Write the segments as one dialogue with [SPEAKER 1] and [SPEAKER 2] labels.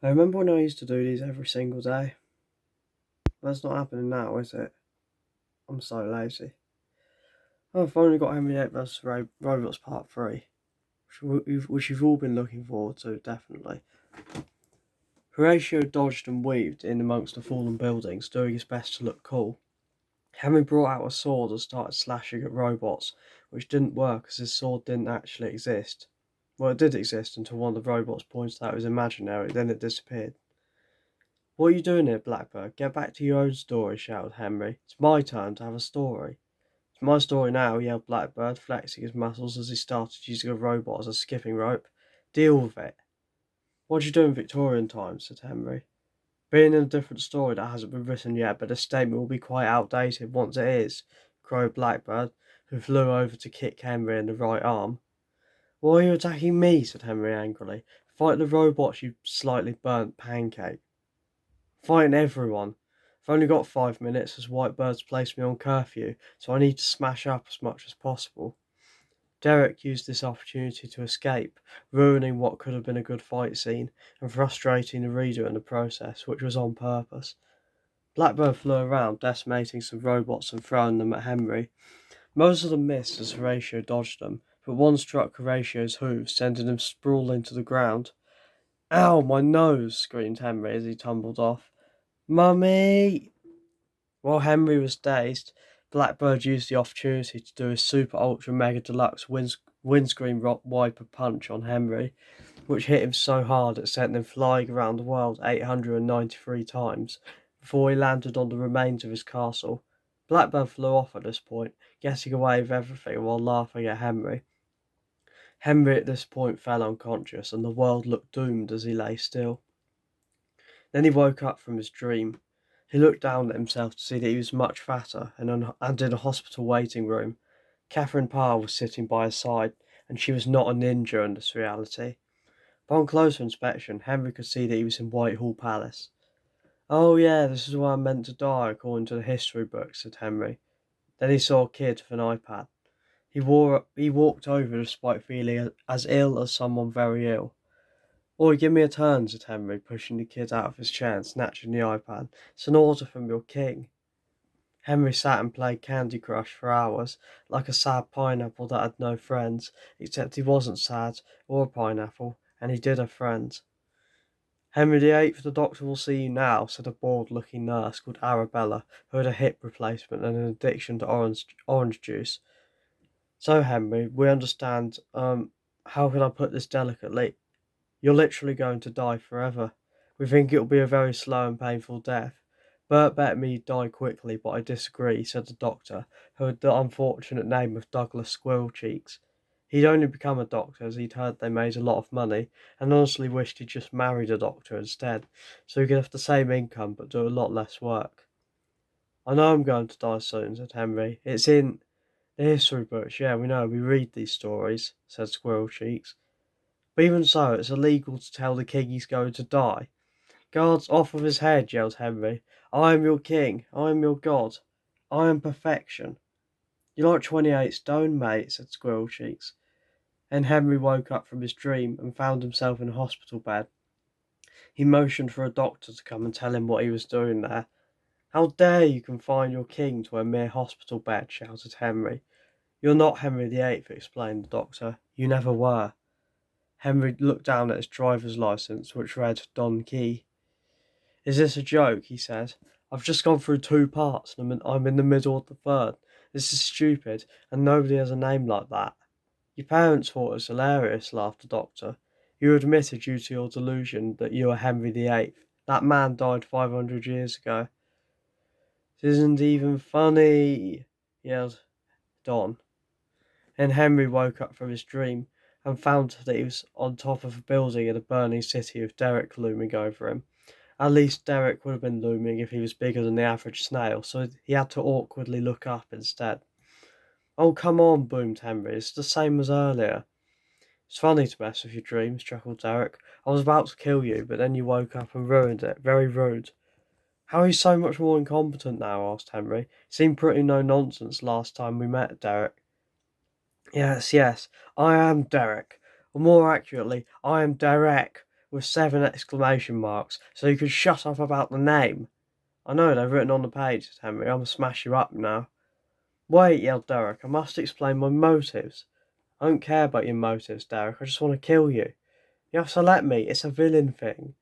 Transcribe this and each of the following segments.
[SPEAKER 1] I remember when I used to do these every single day. That's not happening now, is it? I'm so lazy. Oh, I've finally got Henry VIII vs. Robots Part 3, which you've all been looking forward to, definitely. Horatio dodged and weaved in amongst the fallen buildings, doing his best to look cool. Henry brought out a sword and started slashing at robots, which didn't work as his sword didn't actually exist. Well, it did exist until one of the robots pointed out it was imaginary, then it disappeared. "What are you doing here, Blackbird? Get back to your own story," shouted Henry. "It's my turn to have a story." "It's my story now," yelled Blackbird, flexing his muscles as he started using a robot as a skipping rope. "Deal with it." "What'd you do in Victorian times?" said Henry. "Being in a different story that hasn't been written yet, but the statement will be quite outdated once it is," crowed Blackbird, who flew over to kick Henry in the right arm. "Why are you attacking me?" said Henry angrily. "Fight the robots, you slightly burnt pancake." "Fighting everyone. I've only got 5 minutes, as Whitebird's placed me on curfew, so I need to smash up as much as possible." Derek used this opportunity to escape, ruining what could have been a good fight scene, and frustrating the reader in the process, which was on purpose. Blackbird flew around, decimating some robots and throwing them at Henry. Most of them missed as Horatio dodged them, but one struck Horatio's hooves, sending him sprawling to the ground. "Ow, my nose!" screamed Henry as he tumbled off. "Mummy!" While Henry was dazed, Blackbird used the opportunity to do his Super Ultra Mega Deluxe windscreen wiper punch on Henry, which hit him so hard it sent him flying around the world 893 times before he landed on the remains of his castle. Blackbird flew off at this point, getting away with everything while laughing at Henry. Henry at this point fell unconscious, and the world looked doomed as he lay still. Then he woke up from his dream. He looked down at himself to see that he was much fatter and in a hospital waiting room. Catherine Parr was sitting by his side, and she was not a ninja in this reality. Upon closer inspection, Henry could see that he was in Whitehall Palace. "Oh yeah, this is where I'm meant to die, according to the history book," said Henry. Then he saw a kid with an iPad. He walked over despite feeling as ill as someone very ill. "Oi, give me a turn," said Henry, pushing the kid out of his chair and snatching the iPad. "It's an order from your king." Henry sat and played Candy Crush for hours, like a sad pineapple that had no friends, except he wasn't sad or a pineapple, and he did have friends. "Henry VIII, the doctor will see you now," said a bored-looking nurse called Arabella, who had a hip replacement and an addiction to orange juice. "So, Henry, we understand, how can I put this delicately? You're literally going to die forever. We think it'll be a very slow and painful death. Bert bet me he'd die quickly, but I disagree," said the doctor, who had the unfortunate name of Douglas Squirrel Cheeks. He'd only become a doctor as he'd heard they made a lot of money, and honestly wished he'd just married a doctor instead, so he could have the same income but do a lot less work. "I know I'm going to die soon," said Henry. "It's in the history books. Yeah, we know, we read these stories," said Squirrel Cheeks. "But even so, it's illegal to tell the king he's going to die." "Guards off of his head," yelled Henry. "I am your king. I am your god. I am perfection." "You're like 28 stone, mate," said Squirrel Cheeks. Then Henry woke up from his dream and found himself in a hospital bed. He motioned for a doctor to come and tell him what he was doing there. "How dare you confine your king to a mere hospital bed?" shouted Henry. "You're not Henry VIII," explained the doctor. "You never were." Henry looked down at his driver's license, which read Don Key. "Is this a joke?" he said. "I've just gone through 2 parts, and I'm in the middle of the third. This is stupid, and nobody has a name like that." "Your parents thought it was hilarious," laughed the doctor. "You admitted due to your delusion that you are Henry VIII. That man died 500 years ago." "It isn't even funny," yelled Don. And Henry woke up from his dream and found that he was on top of a building in a burning city with Derek looming over him. At least Derek would have been looming if he was bigger than the average snail, so he had to awkwardly look up instead. "Oh, come on," boomed Henry. "It's the same as earlier." "It's funny to mess with your dreams," chuckled Derek. "I was about to kill you, but then you woke up and ruined it. Very rude." "How are you so much more incompetent now?" asked Henry. "You seemed pretty no-nonsense last time we met, Derek." Yes, I am Derek. Or more accurately, I am Derek. with 7 exclamation marks, so you could shut up about the name. I know, they've written on the page, said Henry. I'm gonna smash you up now. Wait, yelled Derek. I must explain my motives. I don't care about your motives, Derek. I just want to kill you. You have to let me. It's a villain thing.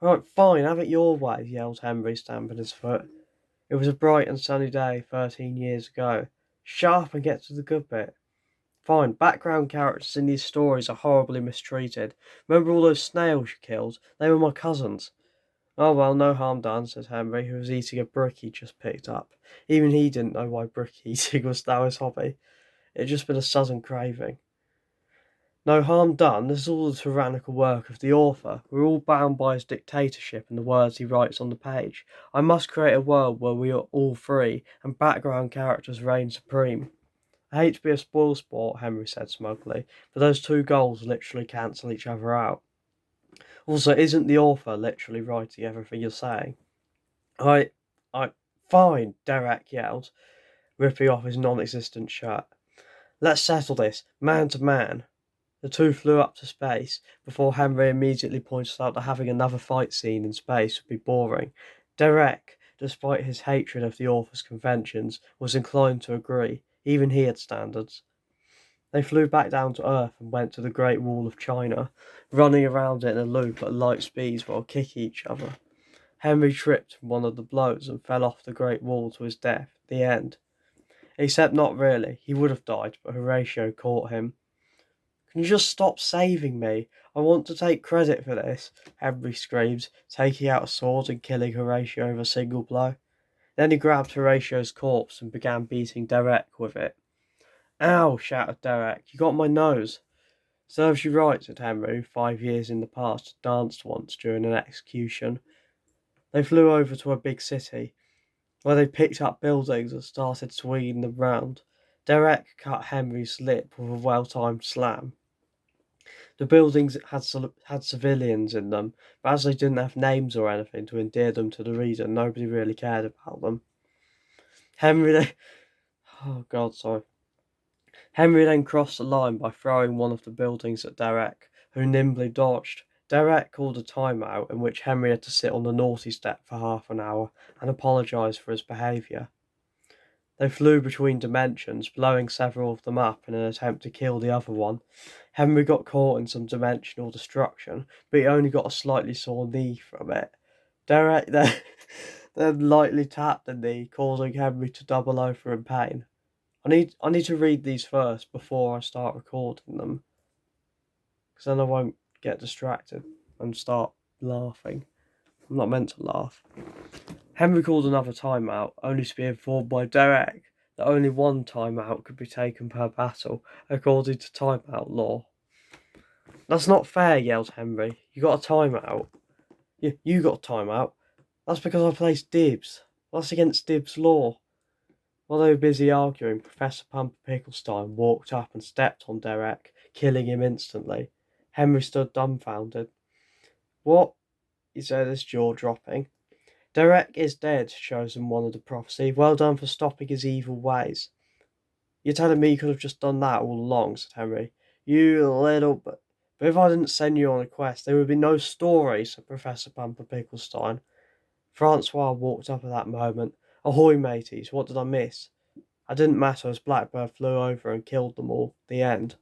[SPEAKER 1] Right, fine, have it your way, yelled Henry, stamping his foot. It was a bright and sunny day 13 years ago. Shut up and get to the good bit. Fine, background characters in these stories are horribly mistreated. Remember all those snails you killed? They were my cousins. Oh well, no harm done, said Henry, who was eating a brick he'd just picked up. Even he didn't know why brick eating was now his hobby. It had just been a sudden craving. No harm done, this is all the tyrannical work of the author. We're all bound by his dictatorship and the words he writes on the page. I must create a world where we are all free, and background characters reign supreme. I hate to be a spoilsport, Henry said smugly, but those two goals literally cancel each other out. Also, isn't the author literally writing everything you're saying? I, fine, Derek yelled, ripping off his non-existent shirt. Let's settle this, man to man. The two flew up to space, before Henry immediately pointed out that having another fight scene in space would be boring. Derek, despite his hatred of the author's conventions, was inclined to agree. Even he had standards. They flew back down to Earth and went to the Great Wall of China, running around it in a loop at light speeds while kicking each other. Henry tripped from one of the blows and fell off the Great Wall to his death. The end. Except not really. He would have died, but Horatio caught him. Can you just stop saving me? I want to take credit for this, Henry screamed, taking out a sword and killing Horatio with a single blow. Then he grabbed Horatio's corpse and began beating Derek with it. Ow, shouted Derek, you got my nose. Serves you right, said Henry, who 5 years in the past danced once during an execution. They flew over to a big city, where they picked up buildings and started swinging them round. Derek cut Henry's lip with a well-timed slam. The buildings had civilians in them, but as they didn't have names or anything to endear them to the reader, nobody really cared about them. Henry then crossed the line by throwing one of the buildings at Derek, who nimbly dodged. Derek called a timeout, in which Henry had to sit on the naughty step for half an hour and apologise for his behaviour. They flew between dimensions, blowing several of them up in an attempt to kill the other one. Henry got caught in some dimensional destruction, but he only got a slightly sore knee from it. Derek then lightly tapped the knee, causing Henry to double over in pain. I need to read these first before I start recording them, because then I won't get distracted and start laughing. I'm not meant to laugh. Henry called another timeout, only to be informed by Derek that only one timeout could be taken per battle, according to timeout law. That's not fair, yelled Henry. You got a timeout. You got a timeout. That's because I placed dibs. That's against dibs law. While they were busy arguing, Professor Pumper Picklestein walked up and stepped on Derek, killing him instantly. Henry stood dumbfounded. What? He said, his jaw dropping. Derek is dead, chosen one of the prophecy. Well done for stopping his evil ways. You're telling me you could have just done that all along, said Henry. You little but if I didn't send you on a quest, there would be no story, said Professor Pumper Picklestein. Francois walked up at that moment. Ahoy, mateys, what did I miss? It didn't matter as Blackbird flew over and killed them all. The end.